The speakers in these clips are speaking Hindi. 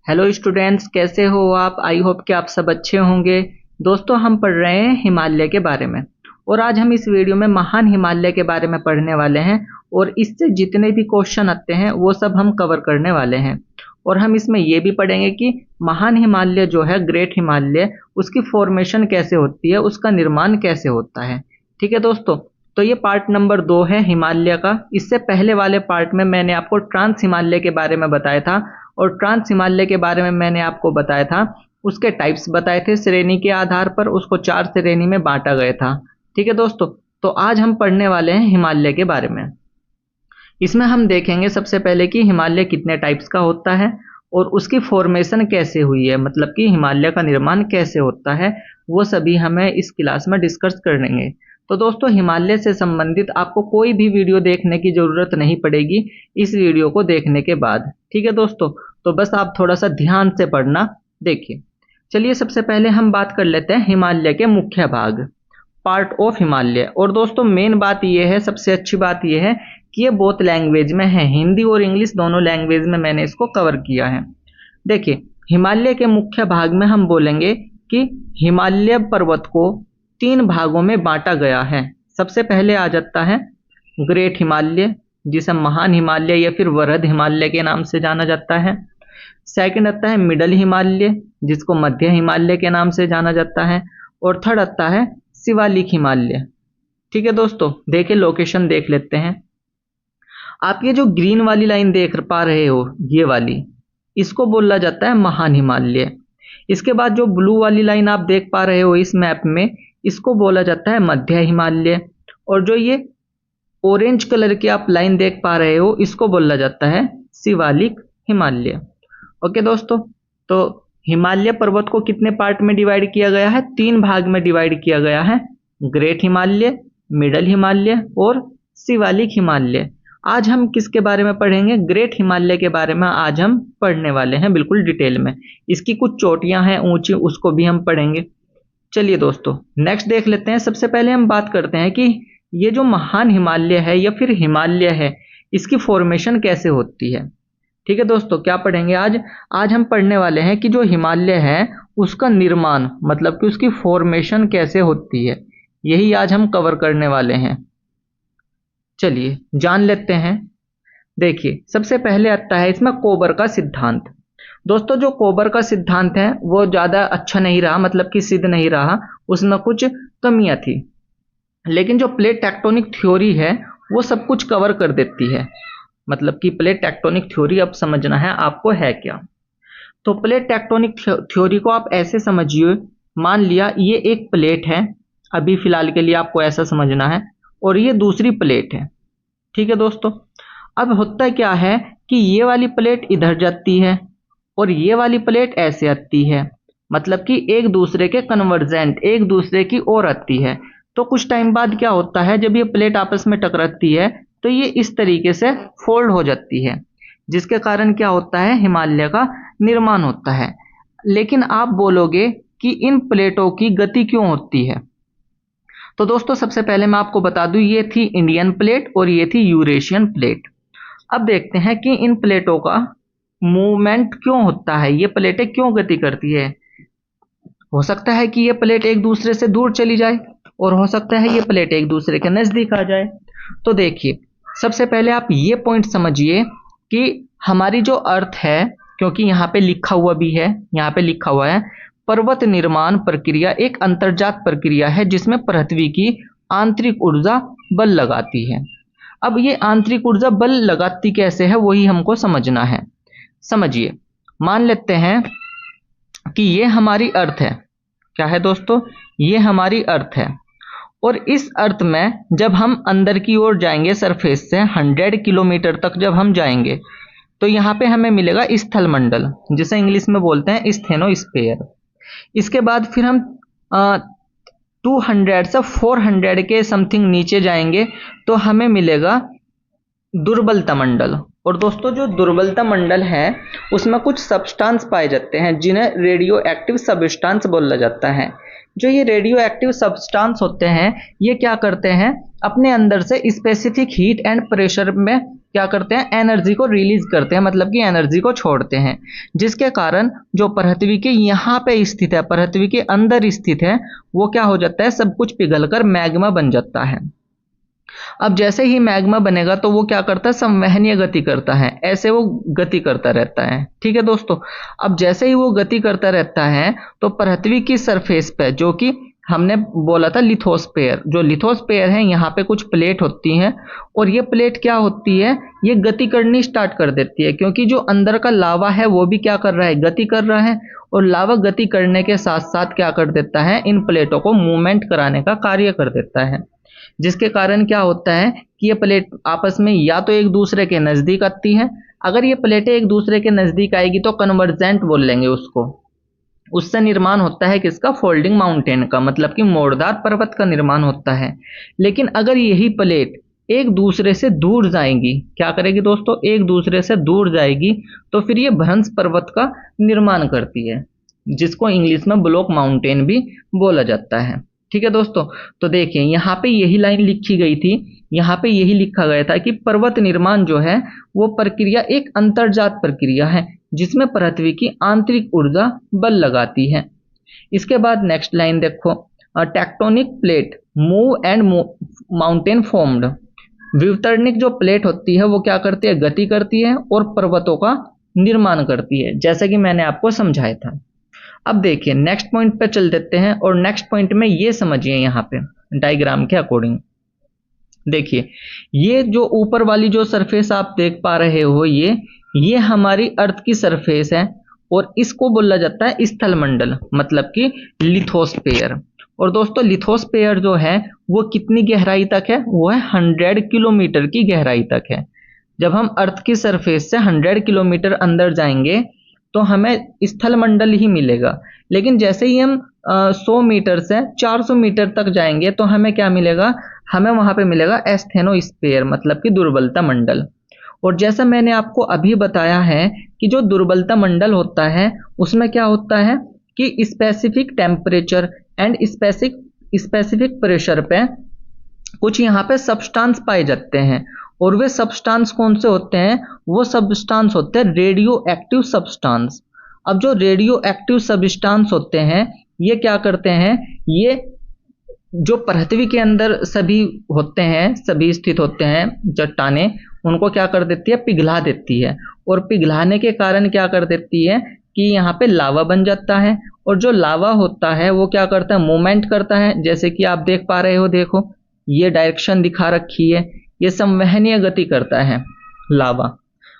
हेलो स्टूडेंट्स, कैसे हो आप? आई होप कि आप सब अच्छे होंगे। दोस्तों, हम पढ़ रहे हैं हिमालय के बारे में और आज हम इस वीडियो में महान हिमालय के बारे में पढ़ने वाले हैं और इससे जितने भी क्वेश्चन आते हैं वो सब हम कवर करने वाले हैं। और हम इसमें ये भी पढ़ेंगे कि महान हिमालय जो है, ग्रेट हिमालय, उसकी फॉर्मेशन कैसे होती है, उसका निर्माण कैसे होता है। ठीक है दोस्तों, तो ये पार्ट नंबर 2 है हिमालय का। इससे पहले वाले पार्ट में मैंने आपको ट्रांस हिमालय के बारे में बताया था और ट्रांस हिमालय के बारे में मैंने आपको बताया था, उसके टाइप्स बताए थे, श्रेणी के आधार पर उसको 4 श्रेणी में बांटा गया था। ठीक है दोस्तों, तो आज हम पढ़ने वाले हैं हिमालय के बारे में। इसमें हम देखेंगे सबसे पहले कि हिमालय कितने टाइप्स का होता है और उसकी फॉर्मेशन कैसे हुई है, मतलब कि हिमालय का निर्माण कैसे होता है, वो सभी हमें इस क्लास में डिस्कस करेंगे। तो दोस्तों, हिमालय से संबंधित आपको कोई भी वीडियो देखने की जरूरत नहीं पड़ेगी इस वीडियो को देखने के बाद। ठीक है दोस्तों, तो बस आप थोड़ा सा ध्यान से पढ़ना। देखिए, चलिए सबसे पहले हम बात कर लेते हैं हिमालय के मुख्य भाग, पार्ट ऑफ हिमालय। और दोस्तों, मेन बात यह है, सबसे अच्छी बात यह है कि ये बोथ लैंग्वेज में है, हिंदी और इंग्लिश दोनों लैंग्वेज में मैंने इसको कवर किया है। देखिए, हिमालय के मुख्य भाग में हम बोलेंगे कि हिमालय पर्वत को 3 भागों में बांटा गया है। सबसे पहले आ जाता है ग्रेट हिमालय, जिसे महान हिमालय या फिर वृहद हिमालय के नाम से जाना जाता है। सेकंड आता है मिडल हिमालय, जिसको मध्य हिमालय के नाम से जाना जाता है। और थर्ड आता है शिवालिक हिमालय। ठीक है दोस्तों, देखिए लोकेशन देख लेते हैं। आप ये जो ग्रीन वाली लाइन देख पा रहे हो, ये वाली, इसको बोला जाता है महान हिमालय। इसके बाद जो ब्लू वाली लाइन आप देख पा रहे हो इस मैप में, इसको बोला जाता है मध्य हिमालय। और जो ये ऑरेंज कलर की आप लाइन देख पा रहे हो, इसको बोला जाता है शिवालिक हिमालय। ओके दोस्तों, तो हिमालय पर्वत को कितने पार्ट में डिवाइड किया गया है? 3 भाग में डिवाइड किया गया है, ग्रेट हिमालय, मिडल हिमालय और शिवालिक हिमालय। आज हम किसके बारे में पढ़ेंगे? ग्रेट हिमालय के बारे में आज हम पढ़ने वाले हैं, बिल्कुल डिटेल में। इसकी कुछ चोटियां हैं ऊंची, उसको भी हम पढ़ेंगे। चलिए दोस्तों, नेक्स्ट देख लेते हैं। सबसे पहले हम बात करते हैं कि ये जो महान हिमालय है या फिर हिमालय है, इसकी फॉर्मेशन कैसे होती है। ठीक है दोस्तों, क्या पढ़ेंगे आज हम पढ़ने वाले हैं कि जो हिमालय है उसका निर्माण, मतलब कि उसकी फॉर्मेशन कैसे होती है, यही आज हम कवर करने वाले हैं। चलिए जान लेते हैं। देखिए, सबसे पहले आता है इसमें कोबर का सिद्धांत। दोस्तों, जो कोबर का सिद्धांत है वो ज़्यादा अच्छा नहीं रहा, मतलब कि सिद्ध नहीं रहा, उसमें कुछ कमियां थी। लेकिन जो प्लेट टेक्टोनिक थ्योरी है वो सब कुछ कवर कर देती है। मतलब कि प्लेट टेक्टोनिक थ्योरी अब समझना है आपको है क्या। तो प्लेट टेक्टोनिक थ्योरी को आप ऐसे समझिए, मान लिया ये एक प्लेट है, अभी फिलहाल के लिए आपको ऐसा समझना है, और ये दूसरी प्लेट है। ठीक है दोस्तों, अब होता क्या है कि ये वाली प्लेट इधर जाती है और ये वाली प्लेट ऐसे आती है, मतलब कि एक दूसरे के कन्वर्जेंट, एक दूसरे की ओर आती है। तो कुछ टाइम बाद क्या होता है, जब ये प्लेट आपस में टकराती है तो ये इस तरीके से फोल्ड हो जाती है, जिसके कारण क्या होता है, हिमालय का निर्माण होता है। लेकिन आप बोलोगे कि इन प्लेटों की गति क्यों होती है? तो दोस्तों, सबसे पहले मैं आपको बता दूं, ये थी इंडियन प्लेट और ये थी यूरेशियन प्लेट। अब देखते हैं कि इन प्लेटों का मूवमेंट क्यों होता है, ये प्लेटें क्यों गति करती है। हो सकता है कि ये प्लेट एक दूसरे से दूर चली जाए और हो सकता है ये प्लेट एक दूसरे के नजदीक आ जाए। तो देखिए, सबसे पहले आप ये पॉइंट समझिए कि हमारी जो अर्थ है, क्योंकि यहाँ पे लिखा हुआ भी है, यहाँ पे लिखा हुआ है पर्वत निर्माण प्रक्रिया एक अंतर्जात प्रक्रिया है जिसमें पृथ्वी की आंतरिक ऊर्जा बल लगाती है। अब ये आंतरिक ऊर्जा बल लगाती कैसे है, वही हमको समझना है। समझिए, मान लेते हैं कि ये हमारी अर्थ है। क्या है दोस्तों? ये हमारी अर्थ है। और इस अर्थ में जब हम अंदर की ओर जाएंगे, सरफेस से 100 किलोमीटर तक जब हम जाएंगे, तो यहाँ पे हमें मिलेगा स्थल मंडल, जिसे इंग्लिश में बोलते हैं स्टेनोस्फीयर। इसके बाद फिर हम 200 से 400 के समथिंग नीचे जाएंगे तो हमें मिलेगा दुर्बलता मंडल। और दोस्तों, जो दुर्बलता मंडल है उसमें कुछ सब्सटेंस पाए जाते हैं जिन्हें रेडियो एक्टिव सब्सटेंस बोला जाता है। जो ये रेडियो एक्टिव सब्सटेंस होते हैं, ये क्या करते हैं, अपने अंदर से स्पेसिफिक हीट एंड प्रेशर में क्या करते हैं, एनर्जी को रिलीज करते हैं, मतलब कि एनर्जी को छोड़ते हैं, जिसके कारण जो पृथ्वी के यहाँ पे स्थित है, पृथ्वी के अंदर स्थित है, वो क्या हो जाता है, सब कुछ पिघलकर मैग्मा बन जाता है। अब जैसे ही मैग्मा बनेगा तो वो क्या करता है, संवहनीय गति करता है, ऐसे वो गति करता रहता है। ठीक है दोस्तों, अब जैसे ही वो गति करता रहता है तो पृथ्वी की सरफेस पे, जो कि हमने बोला था लिथोस्फेयर, जो लिथोस्फेयर है यहाँ पे कुछ प्लेट होती हैं, और ये प्लेट क्या होती है, ये गति करनी स्टार्ट कर देती है, क्योंकि जो अंदर का लावा है वो भी क्या कर रहा है, गति कर रहा है, और लावा गति करने के साथ साथ क्या कर देता है, इन प्लेटों को मूवमेंट कराने का कार्य कर देता है, जिसके कारण क्या होता है कि ये प्लेट आपस में या तो एक दूसरे के नजदीक आती है, अगर ये प्लेटें एक दूसरे के नजदीक आएगी तो कन्वर्जेंट बोल लेंगे उसको, उससे निर्माण होता है किसका, फोल्डिंग माउंटेन का, मतलब कि मोड़दार पर्वत का निर्माण होता है। लेकिन अगर यही प्लेट एक दूसरे से दूर जाएंगी, क्या करेगी दोस्तों, एक दूसरे से दूर जाएगी, तो फिर ये भ्रंश पर्वत का निर्माण करती है, जिसको इंग्लिश में ब्लॉक माउंटेन भी बोला जाता है। ठीक है दोस्तों, तो देखिए यहाँ पे यही लाइन लिखी गई थी, यहाँ पे यही लिखा गया था कि पर्वत निर्माण जो है वो प्रक्रिया एक अंतर्जात प्रक्रिया है, जिसमें पृथ्वी की आंतरिक ऊर्जा बल लगाती है। इसके बाद नेक्स्ट लाइन देखो, tectonic plate move and mountain formed. विवर्तनिक जो प्लेट होती है वो क्या करती है, गति करती है और पर्वतों का निर्माण करती है, जैसा कि मैंने आपको समझाया था। अब देखिए नेक्स्ट पॉइंट पे चल देते हैं, और नेक्स्ट पॉइंट में ये समझिए, यहाँ पे डायग्राम के अकॉर्डिंग देखिए, ये जो ऊपर वाली जो सरफेस आप देख पा रहे हो, ये हमारी अर्थ की सरफेस है, और इसको बोला जाता है स्थल मंडल, मतलब कि लिथोस्फेयर। और दोस्तों लिथोस्फेयर जो है वो कितनी गहराई तक है, वो है 100 किलोमीटर की गहराई तक है। जब हम अर्थ की सरफेस से 100 किलोमीटर अंदर जाएंगे तो हमें स्थल मंडल ही मिलेगा, लेकिन जैसे ही हम 100 मीटर से 400 मीटर तक जाएंगे तो हमें क्या मिलेगा, हमें वहां पे मिलेगा एस्थेनोस्फीयर, मतलब कि दुर्बलता मंडल। और जैसा मैंने आपको अभी बताया है कि जो दुर्बलता मंडल होता है उसमें क्या होता है कि specific temperature and specific pressure पे कुछ यहाँ पे सब्सटेंस पाए जाते हैं, और वे सब्सटेंस कौन से होते हैं, वो सब्सटेंस होते हैं रेडियो एक्टिव सब्सटेंस। अब जो रेडियो एक्टिव सब्सटेंस होते हैं ये क्या करते हैं, ये जो पृथ्वी के अंदर सभी होते हैं, सभी स्थित होते हैं चट्टानें, उनको क्या कर देती है, पिघला देती है, और पिघलाने के कारण क्या कर देती है कि यहाँ पे लावा बन जाता है, और जो लावा होता है वो क्या करता है, मूवमेंट करता है, जैसे कि आप देख पा रहे हो, देखो ये डायरेक्शन दिखा रखी है, ये संवहनीय गति करता है लावा।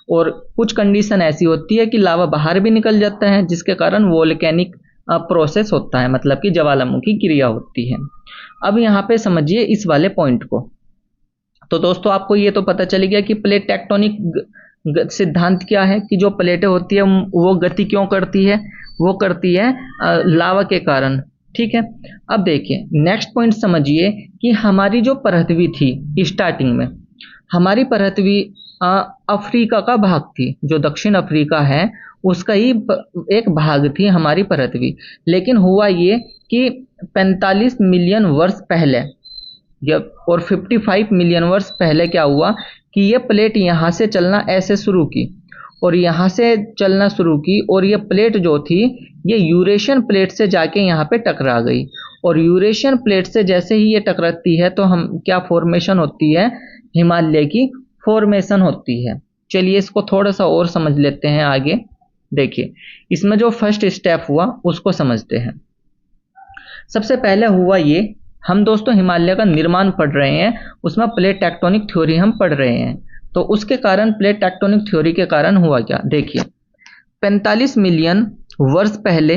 और कुछ कंडीशन ऐसी होती है कि लावा बाहर भी निकल जाता है, जिसके कारण वोल्केनिक प्रोसेस होता है, मतलब कि ज्वालामुखी क्रिया होती है। अब यहाँ पे समझिए इस वाले पॉइंट को। तो दोस्तों आपको ये तो पता चल गया कि प्लेट टेक्टोनिक सिद्धांत क्या है, कि जो प्लेटें होती है वो गति क्यों करती है, वो करती है लावा के कारण। ठीक है, अब देखिए नेक्स्ट पॉइंट समझिए कि हमारी जो पृथ्वी थी स्टार्टिंग में, हमारी पृथ्वी अफ्रीका का भाग थी, जो दक्षिण अफ्रीका है उसका ही एक भाग थी हमारी पृथ्वी। लेकिन हुआ ये कि 45 मिलियन वर्ष पहले और 55 मिलियन वर्ष पहले क्या हुआ कि ये प्लेट यहाँ से चलना ऐसे शुरू की, और यहाँ से चलना शुरू की, और ये प्लेट जो थी ये यूरेशियन प्लेट से जाके यहाँ पे टकरा गई, और यूरेशियन प्लेट से जैसे ही ये टकराती है तो हम क्या फॉर्मेशन होती है, हिमालय की फॉर्मेशन होती है। चलिए इसको थोड़ा सा और समझ लेते हैं आगे। देखिए इसमें जो फर्स्ट स्टेप हुआ उसको समझते हैं। सबसे पहले हुआ ये, हम दोस्तों हिमालय का निर्माण पढ़ रहे हैं, उसमें प्लेट टेक्टोनिक थ्योरी हम पढ़ रहे हैं, तो उसके कारण प्लेट टेक्टोनिक थ्योरी के कारण हुआ क्या, देखिए 45 मिलियन वर्ष पहले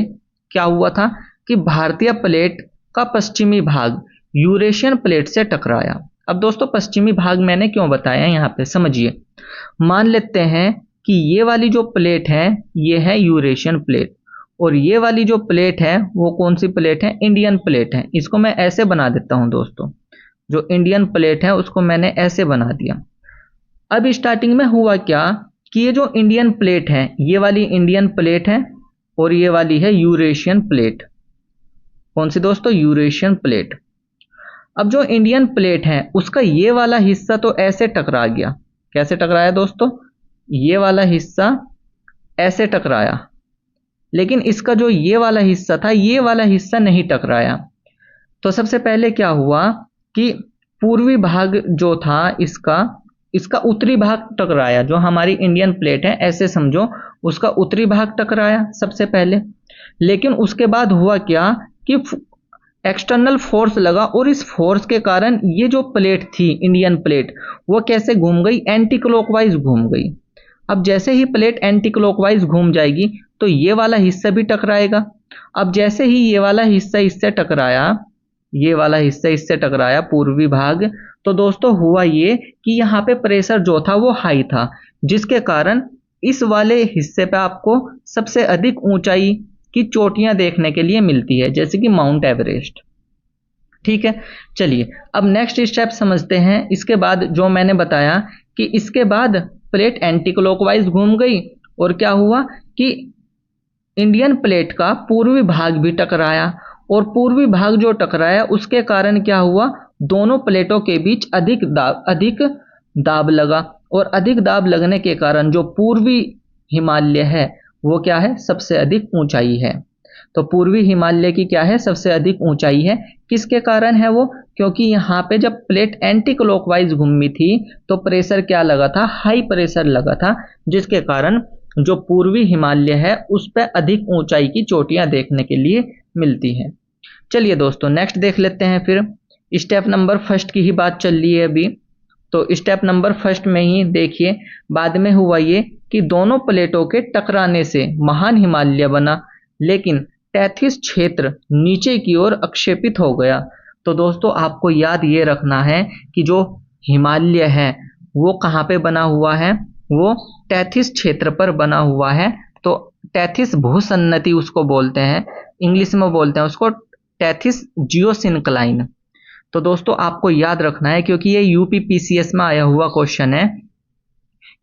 क्या हुआ था कि भारतीय प्लेट का पश्चिमी भाग यूरेशियन प्लेट से टकराया। अब दोस्तों पश्चिमी भाग मैंने क्यों बताया, यहाँ पे समझिए। मान लेते हैं कि ये वाली जो प्लेट है ये है यूरेशियन प्लेट, और ये वाली जो प्लेट है वो कौन सी प्लेट है, इंडियन प्लेट है। इसको मैं ऐसे बना देता हूं दोस्तों, जो इंडियन प्लेट है उसको मैंने ऐसे बना दिया। अब स्टार्टिंग में हुआ क्या कि ये जो इंडियन प्लेट है, ये वाली इंडियन प्लेट है, और ये वाली है यूरेशियन प्लेट। कौन सी दोस्तों, यूरेशियन प्लेट। अब जो इंडियन प्लेट है उसका ये वाला हिस्सा तो ऐसे टकरा गया, कैसे टकराया दोस्तों, ये वाला हिस्सा ऐसे टकराया, लेकिन इसका जो ये वाला हिस्सा था, ये वाला हिस्सा नहीं टकराया। तो सबसे पहले क्या हुआ कि पूर्वी भाग जो था इसका इसका उत्तरी भाग टकराया, जो हमारी इंडियन प्लेट है ऐसे समझो, उसका उत्तरी भाग टकराया सबसे पहले। लेकिन उसके बाद हुआ क्या कि एक्सटर्नल फोर्स लगा, और इस फोर्स के कारण ये जो प्लेट थी इंडियन प्लेट, वो कैसे घूम गई, एंटी क्लॉकवाइज घूम गई। अब जैसे ही प्लेट एंटी क्लॉकवाइज घूम जाएगी तो ये वाला हिस्सा भी टकराएगा। अब जैसे ही ये वाला हिस्सा इससे टकराया, ये वाला हिस्सा इससे टकराया पूर्वी भाग, तो दोस्तों हुआ ये कि यहाँ पे प्रेशर जो था वो हाई था, जिसके कारण इस वाले हिस्से पे आपको सबसे अधिक ऊंचाई की चोटियां देखने के लिए मिलती है, जैसे कि माउंट एवरेस्ट। ठीक है, चलिए अब नेक्स्ट स्टेप समझते हैं। इसके बाद जो मैंने बताया कि इसके बाद प्लेट एंटी क्लॉकवाइज घूम गई, और क्या हुआ कि इंडियन प्लेट का पूर्वी भाग भी टकराया, और पूर्वी भाग जो टकराया उसके कारण क्या हुआ, दोनों प्लेटों के बीच अधिक दाब लगा, और अधिक दाब लगने के कारण जो पूर्वी हिमालय है वो क्या है, सबसे अधिक ऊंचाई है। तो पूर्वी हिमालय की क्या है, सबसे अधिक ऊंचाई है। किसके कारण है वो, क्योंकि यहाँ पे जब प्लेट एंटी क्लॉकवाइज घूमी थी तो प्रेशर क्या लगा था, हाई प्रेशर लगा था, जिसके कारण जो पूर्वी हिमालय है उस पर अधिक ऊंचाई की चोटियां देखने के लिए मिलती हैं। चलिए दोस्तों नेक्स्ट देख लेते हैं। फिर स्टेप नंबर फर्स्ट की ही बात चल रही है अभी, तो स्टेप नंबर फर्स्ट में ही देखिए, बाद में हुआ ये कि दोनों प्लेटों के टकराने से महान हिमालय बना, लेकिन तैथिस क्षेत्र नीचे की ओर अक्षेपित हो गया। तो दोस्तों आपको याद ये रखना है कि जो हिमालय है वो कहाँ पे बना हुआ है, वो तैथिस क्षेत्र पर बना हुआ है। तो तैथिस भूसन्नति उसको बोलते हैं, इंग्लिश में बोलते हैं उसको तैथिस जियोसिंक्लाइन। तो दोस्तों आपको याद रखना है, क्योंकि ये यूपीपीसीएस में आया हुआ क्वेश्चन है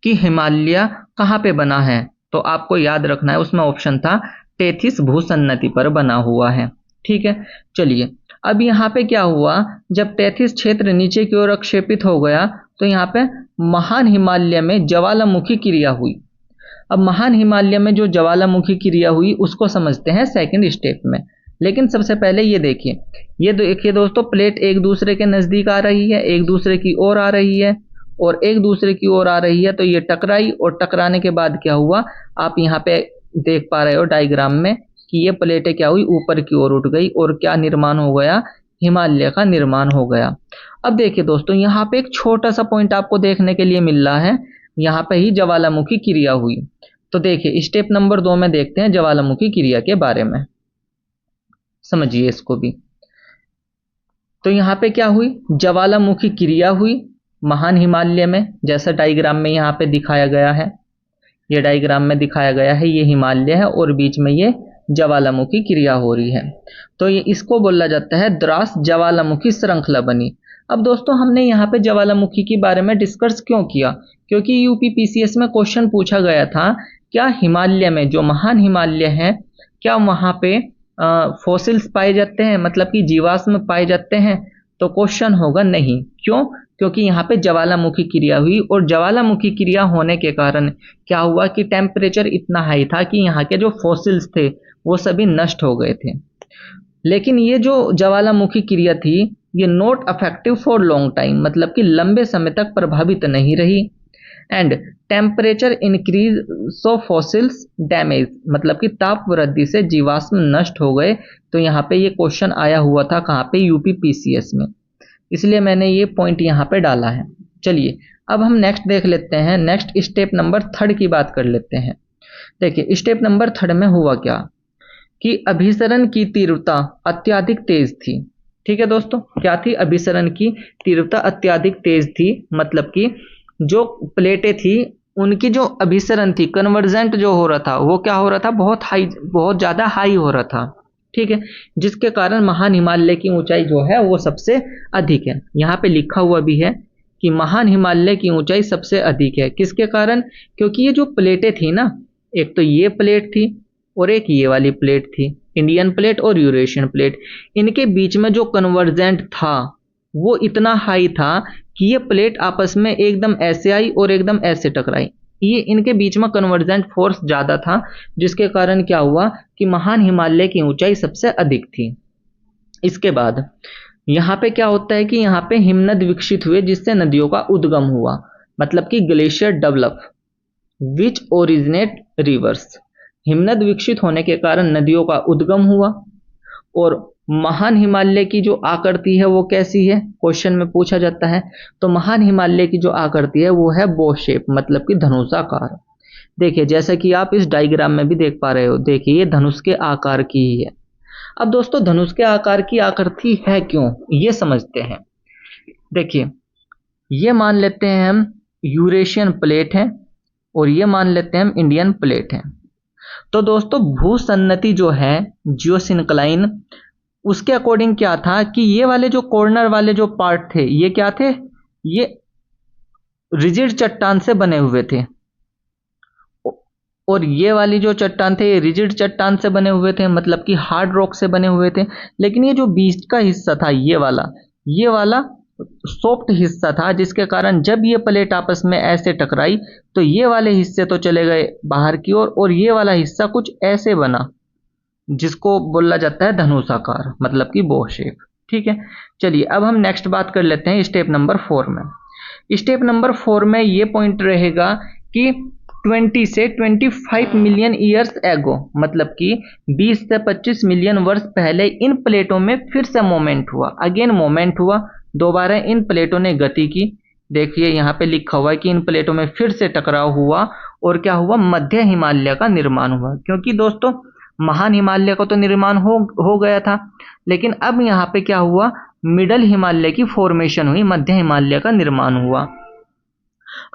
कि हिमालय कहाँ पे बना है, तो आपको याद रखना है उसमें ऑप्शन था तैथिस भूसन्नति पर बना हुआ है। ठीक है, चलिए अब यहाँ पे क्या हुआ, जब तैथिस क्षेत्र नीचे की ओर अक्षेपित हो गया तो यहाँ पे महान हिमालय में ज्वालामुखी क्रिया हुई। अब महान हिमालय में जो ज्वालामुखी क्रिया हुई उसको समझते हैं सेकंड स्टेप में। लेकिन सबसे पहले ये देखिए दोस्तों, प्लेट एक दूसरे के नजदीक आ रही है, एक दूसरे की ओर आ रही है, और एक दूसरे की ओर आ रही है, तो ये टकराई, और टकराने के बाद क्या हुआ, आप यहाँ पे देख पा रहे हो डायग्राम में कि ये प्लेटें क्या हुई, ऊपर की ओर उठ गई, और क्या निर्माण हो गया, हिमालय का निर्माण हो गया। अब देखिए दोस्तों, यहाँ पे एक छोटा सा पॉइंट आपको देखने के लिए मिल रहा है, यहाँ पे ही ज्वालामुखी क्रिया हुई। तो देखिए स्टेप नंबर 2 में देखते हैं ज्वालामुखी क्रिया के बारे में, समझिए इसको भी। तो यहाँ पे क्या हुई, ज्वालामुखी क्रिया हुई महान हिमालय में, जैसा डायग्राम में यहाँ पे दिखाया गया है, ये डायग्राम में दिखाया गया है, ये हिमालय है और बीच में ये ज्वालामुखी क्रिया हो रही है। तो ये इसको बोला जाता है द्रास ज्वालामुखी श्रृंखला बनी। अब दोस्तों हमने यहाँ पे ज्वालामुखी के बारे में डिस्कस क्यों किया, क्योंकि यूपीपीसीएस में क्वेश्चन पूछा गया था, क्या हिमालय में जो महान हिमालय है, क्या वहाँ पे फॉसिल्स पाए जाते हैं, मतलब कि जीवाश्म पाए जाते हैं। तो क्वेश्चन होगा नहीं, क्यों, क्योंकि यहाँ पे ज्वालामुखी क्रिया हुई, और ज्वालामुखी क्रिया होने के कारण क्या हुआ कि टेम्परेचर इतना हाई था कि यहाँ के जो फॉसिल्स थे वो सभी नष्ट हो गए थे। लेकिन ये जो ज्वालामुखी क्रिया थी ये not affective for long time, मतलब कि लंबे समय तक प्रभावित नहीं रही। And temperature increase so fossils damage, मतलब कि ताप वृद्धि से जीवाश्म नष्ट हो गए। तो यहाँ पे ये क्वेश्चन आया हुआ था कहाँ पे, यूपीपीसीएस में, इसलिए मैंने ये पॉइंट यहाँ पे डाला है। चलिए अब हम नेक्स्ट देख लेते हैं, नेक्स्ट स्टेप नंबर 3 की बात कर लेते हैं। देखिए स्टेप नंबर 3 में हुआ क्या कि अभिसरण की तीव्रता अत्यधिक तेज थी। ठीक है दोस्तों, क्या थी, अभिसरण की तीव्रता अत्यधिक तेज थी, मतलब कि जो प्लेटें थी उनकी जो अभिसरण थी, कन्वर्जेंट जो हो रहा था वो क्या हो रहा था, बहुत ज़्यादा हाई हो रहा था। ठीक है, जिसके कारण महान हिमालय की ऊंचाई जो है वो सबसे अधिक है। यहाँ पे लिखा हुआ भी है कि महान हिमालय की ऊंचाई सबसे अधिक है, किसके कारण, क्योंकि ये जो प्लेटें थी ना, एक तो ये प्लेट थी और एक ये वाली प्लेट थी, इंडियन प्लेट और यूरेशियन प्लेट, इनके बीच में जो कन्वर्जेंट था वो इतना हाई था कि ये प्लेट आपस में एकदम ऐसे आई और एकदम ऐसे टकराई। ये इनके बीच में कन्वर्जेंट फोर्स ज़्यादा था, जिसके कारण क्या हुआ कि महान हिमालय की ऊंचाई सबसे अधिक थी। इसके बाद यहाँ पे क्या होता है कि यहाँ पे हिमनद विकसित हुए, जिससे नदियों का उद्गम हुआ, मतलब कि ग्लेशियर डेवलप विच ओरिजिनेट रिवर्स। हिमनद विकसित होने के कारण नदियों का उद्गम हुआ। और महान हिमालय की जो आकृति है वो कैसी है, क्वेश्चन में पूछा जाता है। तो महान हिमालय की जो आकृति है वो है बो शेप, मतलब कि धनुषाकार। देखिए जैसा कि आप इस डायग्राम में भी देख पा रहे हो, देखिए ये धनुष के आकार की ही है। अब दोस्तों धनुष के आकार की आकृति है क्यों, ये समझते हैं। देखिए ये मान लेते हैं हम यूरेशियन प्लेट है और ये मान लेते हैं हम इंडियन प्लेट है। तो दोस्तों भूसन्नति जो है जियोसिंक्लाइन, उसके अकॉर्डिंग क्या था कि ये वाले जो कॉर्नर वाले जो पार्ट थे ये क्या थे, ये रिजिड चट्टान से बने हुए थे। और ये वाली जो चट्टान थे ये रिजिड चट्टान से बने हुए थे, मतलब कि हार्ड रॉक से बने हुए थे। लेकिन ये जो बीच का हिस्सा था ये वाला सॉफ्ट हिस्सा था, जिसके कारण जब ये प्लेट आपस में ऐसे टकराई तो ये वाले हिस्से तो चले गए बाहर की ओर और ये वाला हिस्सा कुछ ऐसे बना, जिसको बोला जाता है धनुषाकार, मतलब कि बो शेप। ठीक है, चलिए अब हम नेक्स्ट बात कर लेते हैं स्टेप नंबर 4 में। स्टेप नंबर 4 में ये पॉइंट रहेगा कि 20 से 25 मिलियन ईयर्स एगो, मतलब कि 20 से 25 मिलियन वर्ष पहले इन प्लेटों में फिर से मोमेंट हुआ, अगेन मोमेंट हुआ, दोबारा इन प्लेटों ने गति की। देखिए यहाँ पे लिखा हुआ है कि इन प्लेटों में फिर से टकराव हुआ और क्या हुआ, मध्य हिमालय का निर्माण हुआ। क्योंकि दोस्तों महान हिमालय का तो निर्माण हो गया था, लेकिन अब यहाँ पे क्या हुआ, मिडल हिमालय की फॉर्मेशन हुई, मध्य हिमालय का निर्माण हुआ।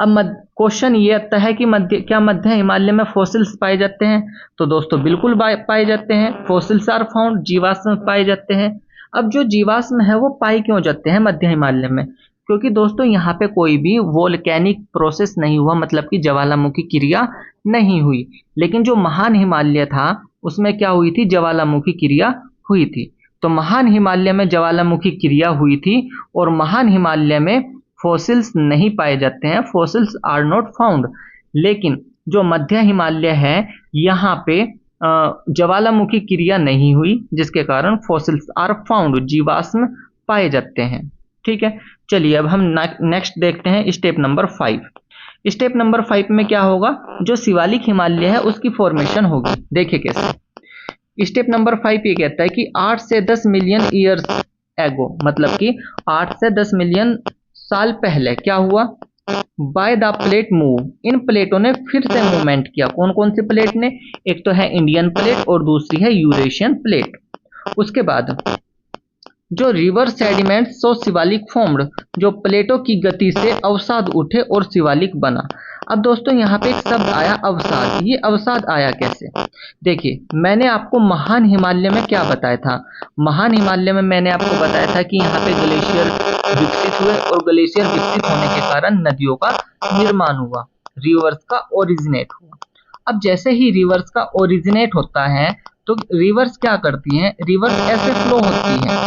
अब क्वेश्चन ये आता है कि क्या मध्य हिमालय में फॉसिल्स पाए जाते हैं? तो दोस्तों बिल्कुल पाए जाते हैं, फॉसिल्स आर फाउंड, जीवाश्म पाए जाते हैं। अब जो जीवाश्म है वो पाए क्यों जाते हैं मध्य हिमालय में? क्योंकि दोस्तों यहाँ पे कोई भी वोल्केनिक प्रोसेस नहीं हुआ, मतलब कि ज्वालामुखी क्रिया नहीं हुई। लेकिन जो महान हिमालय था उसमें क्या हुई थी, ज्वालामुखी क्रिया हुई थी। तो महान हिमालय में ज्वालामुखी क्रिया हुई थी और महान हिमालय में फॉसिल्स नहीं पाए जाते हैं, फॉसिल्स आर नॉट फाउंड। लेकिन जो मध्य हिमालय है यहाँ पे ज्वालामुखी क्रिया नहीं हुई, जिसके कारण फॉसिल्स आर फाउंड, जीवाश्म पाए जाते हैं। ठीक है, चलिए अब हम नेक्स्ट देखते हैं स्टेप नंबर 5। स्टेप नंबर 5 में क्या होगा, जो शिवालिक हिमालय है उसकी फॉर्मेशन होगी। देखिए कैसे, स्टेप नंबर 5 ये कहता है कि 8 से 10 मिलियन ईयर्स एगो, मतलब कि 8 से 10 मिलियन साल पहले क्या हुआ, बाय द प्लेट मूव, इन प्लेटों ने फिर से मूवमेंट किया। कौन कौन सी प्लेट ने, एक तो है इंडियन प्लेट और दूसरी है यूरेशियन प्लेट। उसके बाद जो रिवर सेडिमेंट्स सो शिवालिक फॉर्म्ड, जो प्लेटों की गति से अवसाद उठे और शिवालिक बना। अब दोस्तों यहाँ पे एक शब्द आया अवसाद, ये अवसाद आया कैसे? देखिए मैंने आपको महान हिमालय में क्या बताया था, महान हिमालय में मैंने आपको बताया था कि यहाँ पे ग्लेशियर विकसित हुए और ग्लेशियर विकसित होने के कारण नदियों का निर्माण हुआ, रिवर्स का ओरिजिनेट हुआ। अब जैसे ही रिवर्स का ओरिजिनेट होता है तो रिवर्स क्या करती हैं, रिवर्स ऐसे फ्लो होती है,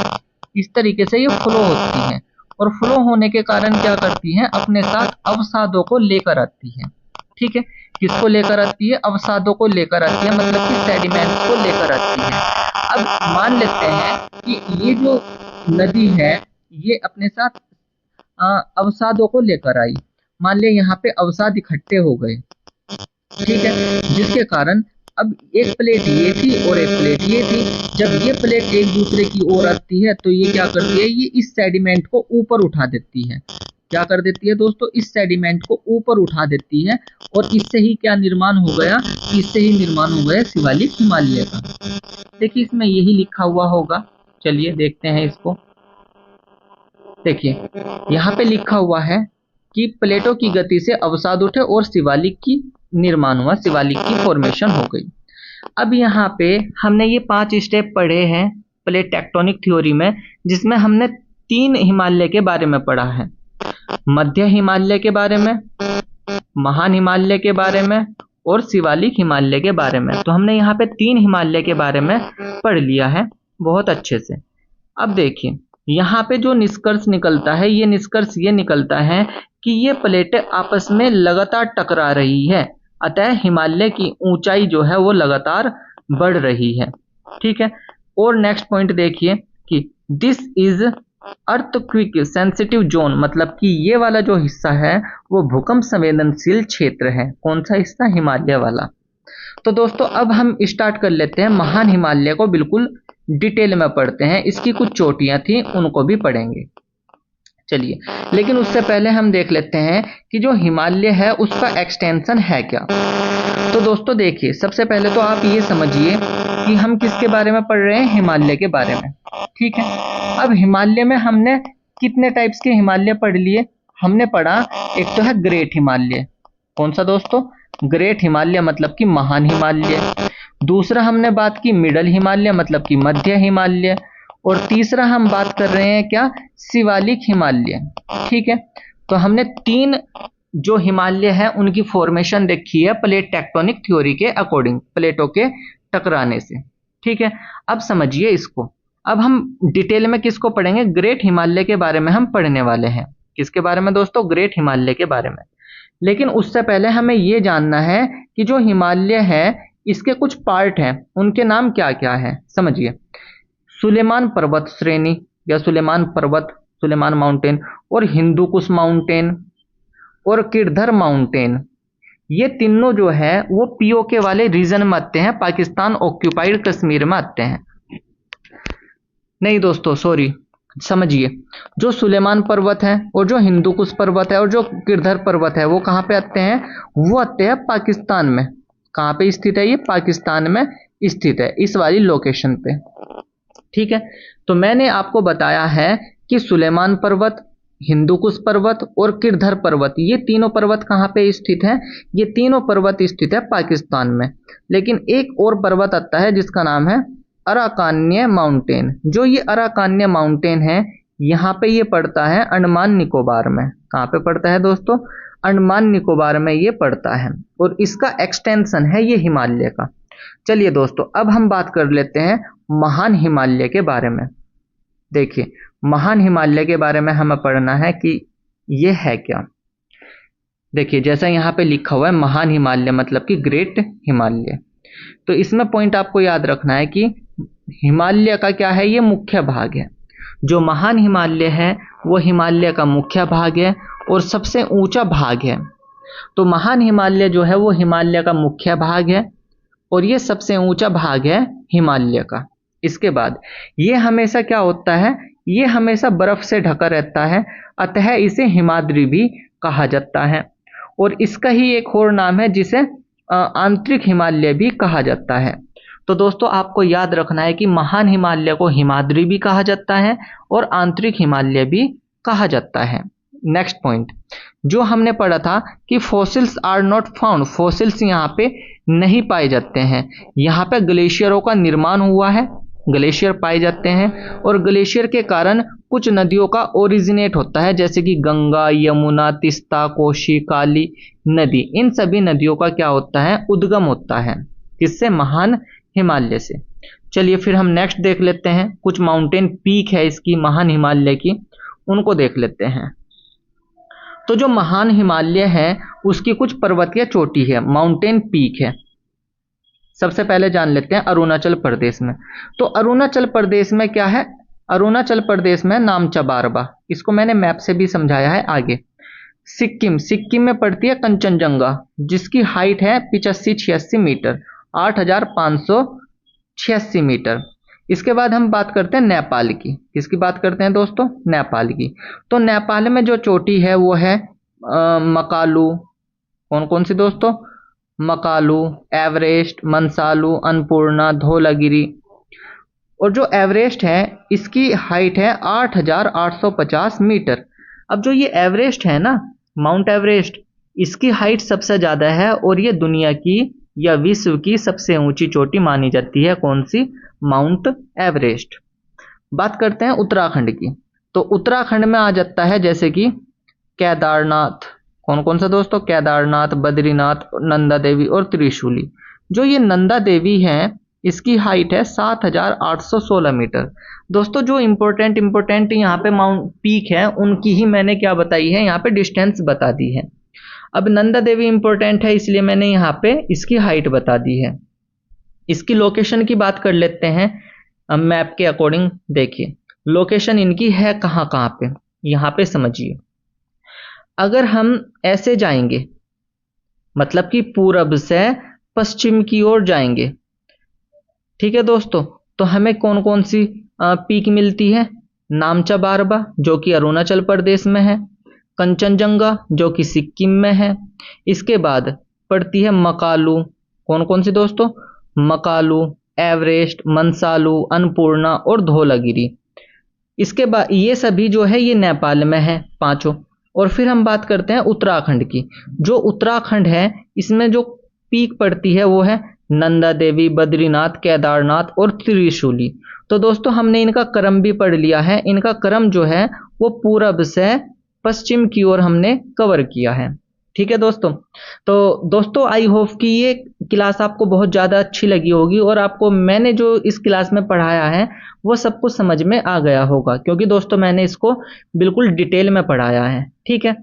इस तरीके से ये फ्लो होती हैं और फ्लो होने के कारण क्या करती हैं, अपने साथ अवसादों को लेकर आती हैं। ठीक है, किसको लेकर आती है, अवसादों को लेकर आती है, मतलब कि सेडिमेंट्स को लेकर आती है। अब मान लेते हैं कि ये जो नदी है ये अपने साथ अवसादों को लेकर आई। मान लिया यहाँ पे अवसाद इकट्ठे हो गए, ठीक है, जिसके कारण अब एक प्लेट ये थी और एक प्लेट ये थी। जब ये प्लेट एक दूसरे की ओर आती है तो ये क्या करती है, ये इस सेडिमेंट को ऊपर उठा देती है। क्या कर देती है दोस्तों, इस सेडिमेंट को ऊपर उठा देती है और इससे ही क्या निर्माण हो गया, इससे ही निर्माण हो गया शिवालिक हिमालय का। देखिए इसमें यही लिखा हुआ होगा, चलिए देखते हैं इसको। देखिए यहाँ पे लिखा हुआ है कि प्लेटों की गति से अवसाद उठे और शिवालिक की निर्माण हुआ, शिवालिक की फॉर्मेशन हो गई। अब यहाँ पे हमने ये 5 स्टेप पढ़े हैं प्लेट टेक्टोनिक थ्योरी में, जिसमें हमने 3 हिमालय के बारे में पढ़ा है, मध्य हिमालय के बारे में, महान हिमालय के बारे में और शिवालिक हिमालय के बारे में। तो हमने यहाँ पे 3 हिमालय के बारे में पढ़ लिया है बहुत अच्छे से। अब देखिए यहाँ पे जो निष्कर्ष निकलता है, ये निष्कर्ष ये निकलता है कि ये प्लेटें आपस में लगातार टकरा रही है, अतः हिमालय की ऊंचाई जो है वो लगातार बढ़ रही है। ठीक है। और नेक्स्ट पॉइंट देखिए कि this is earthquake sensitive zone, मतलब कि ये वाला जो हिस्सा है वो भूकंप संवेदनशील क्षेत्र है। कौन सा हिस्सा? हिमालय वाला। तो दोस्तों अब हम स्टार्ट कर लेते हैं, महान हिमालय को बिल्कुल डिटेल में पढ़ते हैं। इसकी कुछ चोटियां थी उनको भी पढ़ेंगे। चलिए, लेकिन उससे पहले हम देख लेते हैं कि जो हिमालय है उसका एक्सटेंशन है क्या। तो दोस्तों देखिए, सबसे पहले तो आप ये समझिए कि हम किसके बारे में पढ़ रहे हैं? हिमालय के बारे में। ठीक है। अब हिमालय में हमने कितने टाइप्स के हिमालय पढ़ लिए? हमने पढ़ा, एक तो है ग्रेट हिमालय। कौन सा दोस्तों? ग्रेट हिमालय मतलब कि महान हिमालय। दूसरा हमने बात की मिडल हिमालय मतलब कि मध्य हिमालय। और तीसरा हम बात कर रहे हैं क्या? शिवालिक हिमालय। ठीक है। तो हमने 3 जो हिमालय है उनकी फॉर्मेशन देखी है प्लेट टेक्टोनिक थ्योरी के अकॉर्डिंग, प्लेटों के टकराने से। ठीक है। अब समझिए इसको। अब हम डिटेल में किसको पढ़ेंगे? ग्रेट हिमालय के बारे में हम पढ़ने वाले हैं। किसके बारे में दोस्तों? ग्रेट हिमालय के बारे में। लेकिन उससे पहले हमें यह जानना है कि जो हिमालय है इसके कुछ पार्ट हैं, उनके नाम क्या क्या है। समझिए, सुलेमान पर्वत श्रेणी या सुलेमान पर्वत, सुलेमान माउंटेन, और हिंदुकुश माउंटेन और किरधर माउंटेन, ये तीनों जो है वो पीओके वाले रीजन में आते हैं, पाकिस्तान ऑक्यूपाइड कश्मीर में आते हैं। नहीं दोस्तों, सॉरी, समझिए, जो सुलेमान पर्वत है और जो हिंदुकुश पर्वत है और जो किरधर पर्वत है वो कहाँ पे आते हैं? वो आते हैं पाकिस्तान में। कहाँ पे स्थित है? ये पाकिस्तान में स्थित है, इस वाली लोकेशन पे। ठीक है। तो मैंने आपको बताया है कि सुलेमान पर्वत, हिंदुकुश पर्वत और किरधर पर्वत, ये तीनों पर्वत कहाँ पे स्थित हैं? ये तीनों पर्वत स्थित है पाकिस्तान में। लेकिन एक और पर्वत आता है जिसका नाम है अराकान्य माउंटेन। जो ये अराकान्य माउंटेन है, यहाँ पे ये पड़ता है अंडमान निकोबार में। कहाँ पे पड़ता है दोस्तों? अंडमान निकोबार में ये पड़ता है, और इसका एक्सटेंशन है ये हिमालय का। चलिए दोस्तों, अब हम बात कर लेते हैं महान हिमालय के बारे में। देखिए, महान हिमालय के बारे में हमें पढ़ना है कि ये है क्या। देखिए, जैसा यहाँ पे लिखा हुआ है महान हिमालय मतलब कि ग्रेट हिमालय, तो इसमें पॉइंट आपको याद रखना है कि हिमालय का क्या है? ये मुख्य भाग है। जो महान हिमालय है वो हिमालय का मुख्य भाग है और सबसे ऊंचा भाग है। तो महान हिमालय जो है वो हिमालय का मुख्य भाग है और ये सबसे ऊंचा भाग है हिमालय का। इसके बाद ये हमेशा क्या होता है? ये हमेशा बर्फ से ढका रहता है, अतः इसे हिमाद्री भी कहा जाता है। और इसका ही एक और नाम है जिसे आंतरिक हिमालय भी कहा जाता है। तो दोस्तों आपको याद रखना है कि महान हिमालय को हिमाद्री भी कहा जाता है और आंतरिक हिमालय भी कहा जाता है। नेक्स्ट पॉइंट जो हमने पढ़ा था कि fossils are not found, fossils यहाँ पे नहीं पाए जाते हैं। यहाँ पे ग्लेशियरों का निर्माण हुआ है, ग्लेशियर पाए जाते हैं, और ग्लेशियर के कारण कुछ नदियों का ओरिजिनेट होता है, जैसे कि गंगा, यमुना, तिस्ता, कोशी, काली नदी। इन सभी नदियों का क्या होता है? उद्गम होता है। किससे? महान हिमालय से। चलिए फिर हम नेक्स्ट देख लेते हैं, कुछ माउंटेन पीक है इसकी महान हिमालय की, उनको देख लेते हैं। तो जो महान हिमालय है उसकी कुछ पर्वतीय चोटी है, माउंटेन पीक है। सबसे पहले जान लेते हैं अरुणाचल प्रदेश में। तो अरुणाचल प्रदेश में क्या है? अरुणाचल प्रदेश में नामचबारबा, इसको मैंने मैप से भी समझाया है आगे। सिक्किम, सिक्किम में पड़ती है कंचनजंगा, जिसकी हाइट है 85-86 मीटर, 8586 मीटर। इसके बाद हम बात करते हैं नेपाल की। किसकी बात करते हैं दोस्तों? नेपाल की। तो नेपाल में जो चोटी है वो है मकालू। कौन कौन सी दोस्तों? मकालू, एवरेस्ट, मनसालू, अन्नपूर्णा, धौलागिरी। और जो एवरेस्ट है इसकी हाइट है 8850 मीटर। अब जो ये एवरेस्ट है ना, माउंट एवरेस्ट, इसकी हाइट सबसे ज़्यादा है और ये दुनिया की या विश्व की सबसे ऊंची चोटी मानी जाती है। कौन सी? Mount Everest. बात करते हैं उत्तराखंड की। तो उत्तराखंड में आ जाता है जैसे कि केदारनाथ। कौन कौन सा दोस्तों? केदारनाथ, बद्रीनाथ, नंदा देवी और त्रिशूली। जो ये नंदा देवी हैं इसकी हाइट है 7,816 मीटर। दोस्तों जो इम्पोर्टेंट यहाँ पे माउंट पीक है उनकी ही मैंने क्या बताई है, यहाँ पे डिस्टेंस बता दी है। अब नंदा देवी इम्पोर्टेंट है इसलिए मैंने यहाँ पे इसकी हाइट बता दी है। इसकी लोकेशन की बात कर लेते हैं। अब मैप के अकॉर्डिंग देखिए लोकेशन इनकी है कहाँ कहाँ पे, यहाँ पे समझिए। अगर हम ऐसे जाएंगे मतलब कि पूरब से पश्चिम की ओर जाएंगे, ठीक है दोस्तों, तो हमें कौन कौन सी पीक मिलती है। नामचा बारबा जो कि अरुणाचल प्रदेश में है, कंचनजंगा जो कि सिक्किम में है। इसके बाद पड़ती है मकालू। कौन कौन सी दोस्तों, मकालू, एवरेस्ट, मनसालू, अन्नपूर्णा और धौलागिरी। इसके बाद ये सभी जो है ये नेपाल में है पांचों। और फिर हम बात करते हैं उत्तराखंड की। जो उत्तराखंड है इसमें जो पीक पड़ती है वो है नंदा देवी, बद्रीनाथ, केदारनाथ और त्रिशूली। तो दोस्तों हमने इनका क्रम भी पढ़ लिया है। इनका क्रम जो है वो पूरब से पश्चिम की ओर हमने कवर किया है, ठीक है दोस्तों। तो दोस्तों आई होप कि ये क्लास आपको बहुत ज़्यादा अच्छी लगी होगी और आपको मैंने जो इस क्लास में पढ़ाया है वो सब कुछ समझ में आ गया होगा, क्योंकि दोस्तों मैंने इसको बिल्कुल डिटेल में पढ़ाया है, ठीक है।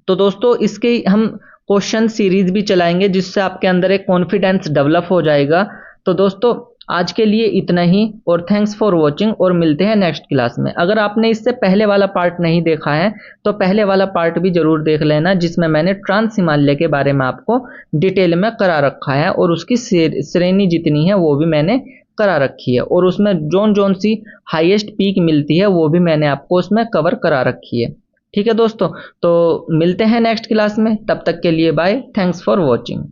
तो दोस्तों इसके हम क्वेश्चन सीरीज भी चलाएंगे जिससे आपके अंदर एक कॉन्फिडेंस डेवलप हो जाएगा। तो दोस्तों आज के लिए इतना ही और थैंक्स फॉर वॉचिंग, और मिलते हैं नेक्स्ट क्लास में। अगर आपने इससे पहले वाला पार्ट नहीं देखा है तो पहले वाला पार्ट भी जरूर देख लेना, जिसमें मैंने ट्रांस हिमालय के बारे में आपको डिटेल में करा रखा है और उसकी श्रेणी जितनी है वो भी मैंने करा रखी है, और उसमें जोन जोन सी हाईएस्ट पीक मिलती है वो भी मैंने आपको उसमें कवर करा रखी है, ठीक है दोस्तों। तो मिलते हैं नेक्स्ट क्लास में, तब तक के लिए बाय, थैंक्स फॉर वॉचिंग।